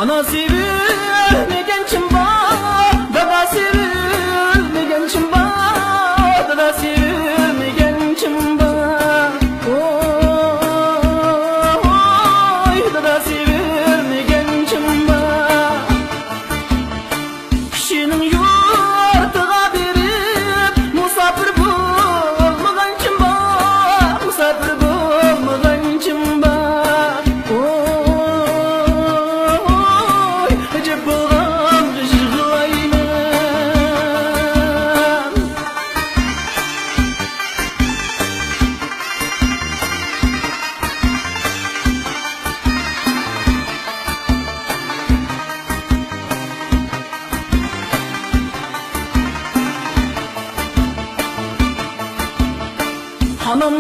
Ana sevilmegen kim var, dada sevilmegen kim var, dada sevilmegen kim var. Oy, dada sevilmegen kim var. Kişinin yurtuga berip musafir bolmagan kim var, musafir bolmagan kim var. Oy, acep bolgan yig'layman. Hanım